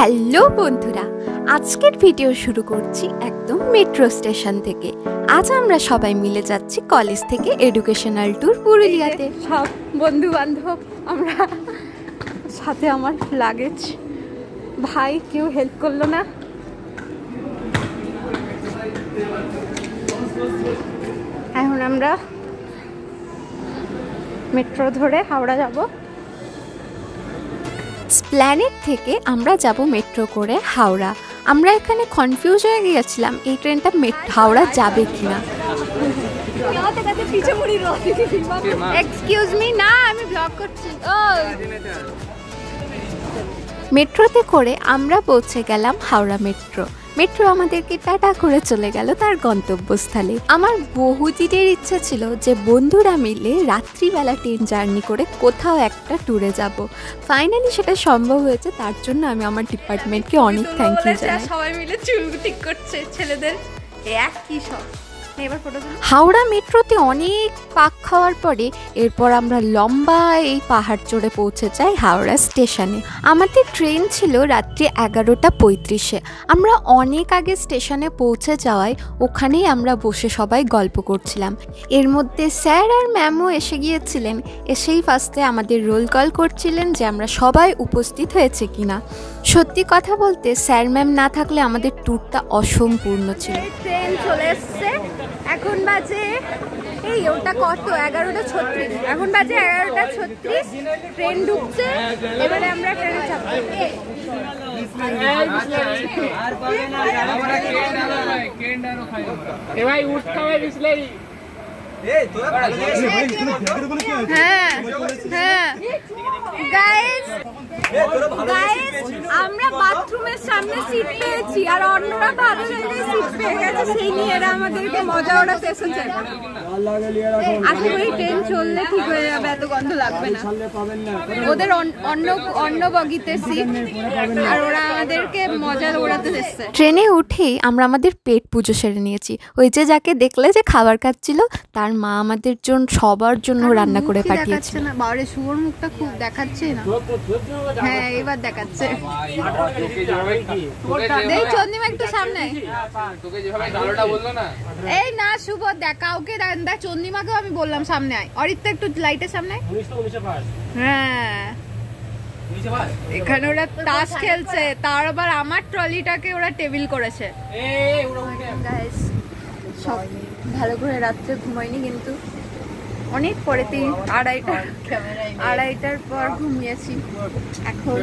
Hello বন্ধুরা, আজকের video শুরু করছি একদম মেট্রো স্টেশন থেকে। আজ আমরা সবাই মিলে যাচ্ছি কলেজ থেকে এডুকেশনাল ট্যুর পুরুলিয়াতে। সব বন্ধু বান্ধব আমরা, সাথে আমার লাগেজ। ভাই কেউ হেল্প করলো না। এখন আমরা মেট্রো ধরে হাওড়া যাব। স্প্ল্যানেড থেকে আমরা যাব মেট্রো করে হাওড়া। আমরা এখানে কনফিউজ হয়ে গিয়েছিলাম এই ট্রেনটা হাওড়া যাবে কিনা। এক্সকিউজ মি, না আমি ব্লগ করছি। মেট্রোতে করে আমরা পৌঁছে গেলাম হাওড়া মেট্রো। মেট্রো আমাদেরকে টাটা করে চলে গেল তার গন্তব্যস্থলে। আমার বহুদিনের ইচ্ছা ছিল যে বন্ধুরা মিলে রাত্রিবেলা ট্রেন জার্নি করে কোথাও একটা ট্যুরে যাব। ফাইনালি সেটা সম্ভব হয়েছে, তার জন্য আমি আমার ডিপার্টমেন্টকে অনেক থ্যাংক ইউ জানাই। সবাই মিলে চুল ঠিক করছে ছেলেদের, একই সব। হাওড়া মেট্রোতে অনেক পাক খাওয়ার পরে এরপর আমরা লম্বা এই পাহাড় চড়ে পৌঁছে যাই হাওড়া স্টেশনে। আমাদের ট্রেন ছিল রাত্রি 11:35-এ। আমরা অনেক আগে স্টেশনে পৌঁছে যাওয়ায় ওখানেই আমরা বসে সবাই গল্প করছিলাম। এর মধ্যে স্যার আর ম্যামও এসে গিয়েছিলেন। এসেই ফার্স্টে আমাদের রোল কল করছিলেন যে আমরা সবাই উপস্থিত হয়েছে কিনা। সত্যি কথা বলতে স্যার ম্যাম না থাকলে আমাদের ট্যুরটা অসম্পূর্ণ ছিল। ট্রেন চলে এসছে, এখন বাজে এই ওটা কত 11:36, এখন বাজে 11:36। ট্রেন ঢুকছে, এবারে আমরা ট্রেনে চাপবো। হ্যাঁ হ্যাঁ গাইস, আমরা বাথরুমের সামনে সিট পেয়েছি আর অন্যরা ভালো জায়গায় সিট পেয়ে গেছে, সেই নিয়ে এরা আমাদেরকে মজা ওড়াতে এসেছে। আশা করি ট্রেন চললে ঠিক হয়ে যাবে, এত গন্ধ লাগবে না। ওদের অন্য বগিতে সিট আর ওরা আমাদেরকে মজা ওড়াতে এসেছে। ট্রেনে উঠেই আমরা আমাদের পেট পুজো সেরে নিয়েছি। ওই যে যাকে দেখলে যে খাবার খাচ্ছিল, তার মা আমাদের জন্য সবার জন্য রান্না করে পাঠিয়েছে। না বাবারে, শুয়োর মুখটা খুব দেখাচ্ছে না। হ্যাঁ এবার দেখাচ্ছে। চন্দ্রিমা একটু সামনে। এই না শুভ দেখা, ওকে দেখ চন্দ্রিমাকেও আমি বললাম সামনে আয়। অরিত্র একটু লাইটের সামনে। হ্যাঁ এখানে ওরা তাস খেলছে, তার আবার আমার ট্রলিটাকে ওরা টেবিল করেছে। সব ভালো করে রাত্রে ঘুমাইনি, কিন্তু অনেক পরে 2:30-2:30টার পর ঘুমিয়েছি। এখন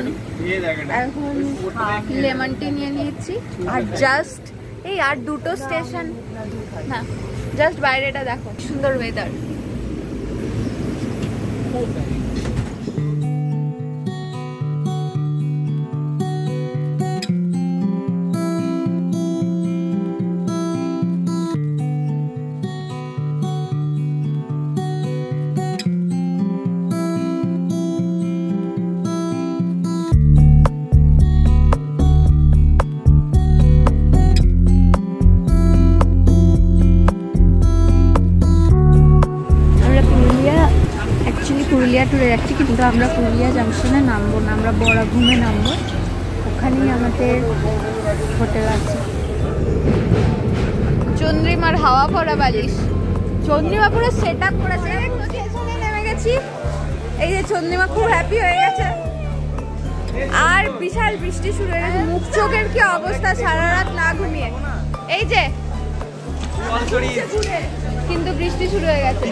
লেমন টি নিয়ে নিয়েছি। আর জাস্ট এই আর দুটো স্টেশন, না জাস্ট বাইরেটা দেখো, সুন্দর ওয়েদার। পুরুলিয়া ট্যুরে যাচ্ছি, কিন্তু আমরা পুরুলিয়া জাংশনে নামবো না, আমরা বড়াঘুমে নামবো। ওখানেই আমাদের হোটেল আছে। চন্দ্রিমার হাওয়া ভরা বালিশ, চন্দ্রিমা পুরো সেট আপ করেছে। নেমে গেছি, এই যে চন্দ্রিমা খুব হ্যাপি হয়ে গেছে। আর বিশাল বৃষ্টি শুরু হয়ে গেছে, মুখ চোখের কি অবস্থা সারা রাত না ঘুমিয়ে। এই যে কিন্তু বৃষ্টি শুরু হয়ে গেছে।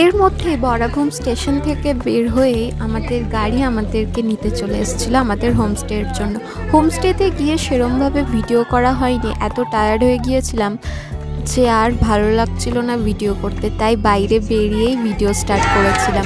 এর মধ্যে বড়াঘুম স্টেশন থেকে বের হয়ে আমাদের গাড়ি আমাদেরকে নিতে চলে এসেছিল আমাদের হোমস্টের জন্য। হোমস্টেতে গিয়ে সেরমভাবে ভিডিও করা হয়নি, এত টায়ার্ড হয়ে গিয়েছিলাম যে আর ভালো লাগছিল না ভিডিও করতে, তাই বাইরে বেরিয়েই ভিডিও স্টার্ট করেছিলাম।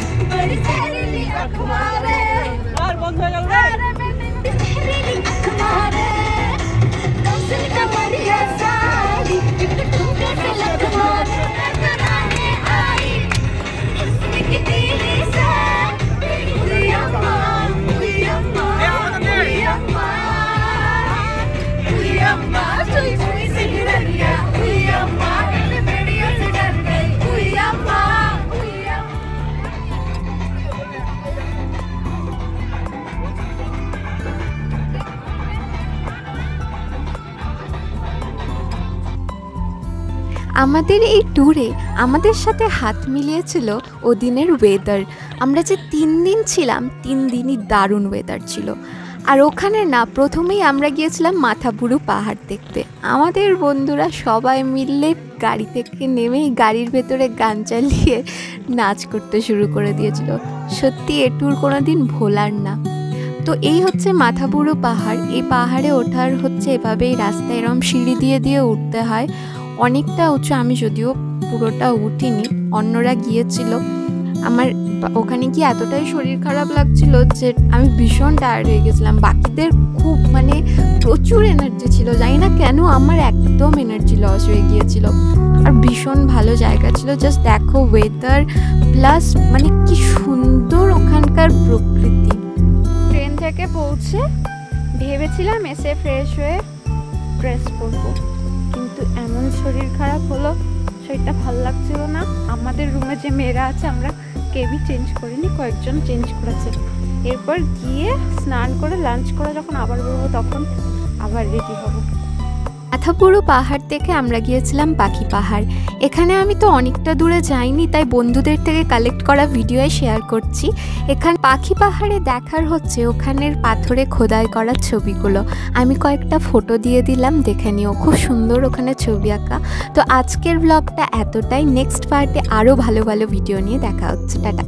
আমাদের এই ট্যুরে আমাদের সাথে হাত মিলিয়েছিল ওদিনের ওয়েদার। আমরা যে 3 দিন ছিলাম 3 দিনই দারুণ ওয়েদার ছিল। আর ওখানে না প্রথমেই আমরা গিয়েছিলাম মাথাপুরু পাহাড় দেখতে। আমাদের বন্ধুরা সবাই মিলে গাড়ি থেকে নেমেই গাড়ির ভেতরে গান চালিয়ে নাচ করতে শুরু করে দিয়েছিল। সত্যি এ ট্যুর কোনো দিন ভোলার না। তো এই হচ্ছে মাথাপুরু পাহাড়। এই পাহাড়ে ওঠার হচ্ছে এভাবেই রাস্তায় এরম সিঁড়ি দিয়ে দিয়ে উঠতে হয়, অনেকটা উঁচু। আমি যদিও পুরোটা উঠিনি, অন্যরা গিয়েছিল। আমার ওখানে গিয়ে এতটাই শরীর খারাপ লাগছিল যে আমি ভীষণ টায়ার্ড হয়ে গেছিলাম। বাকিদের খুব মানে প্রচুর এনার্জি ছিল, জানি না কেন আমার একদম এনার্জি লস হয়ে গিয়েছিল। আর ভীষণ ভালো জায়গা ছিল, জাস্ট দেখো ওয়েদার প্লাস মানে কি সুন্দর ওখানকার প্রকৃতি। ট্রেন থেকে পৌঁছে ভেবেছিলাম এসে ফ্রেশ হয়ে ড্রেস পরবো, কিন্তু এমন শরীর খারাপ হলো, সেটা ভালো লাগছিল না। আমাদের রুমে যে মেয়েরা আছে আমরা কেউই চেঞ্জ করিনি, কয়েকজন চেঞ্জ করেছে। এরপর গিয়ে স্নান করে লাঞ্চ করে যখন আবার বেরোবো তখন আবার রেডি হব। মাথাপুরু পাহাড় থেকে আমরা গিয়েছিলাম পাখি পাহাড়। এখানে আমি তো অনেকটা দূরে যাইনি, তাই বন্ধুদের থেকে কালেক্ট করা ভিডিওয়ে শেয়ার করছি। এখানে পাখি পাহাড়ে দেখার হচ্ছে ওখানের পাথরে খোদাই করা ছবিগুলো। আমি কয়েকটা ফটো দিয়ে দিলাম, দেখে নিও, খুব সুন্দর ওখানে ছবি আঁকা। তো আজকের ব্লগটা এতটাই। নেক্সট পার্টে আরও ভালো ভালো ভিডিও নিয়ে দেখা হচ্ছে। টাটা।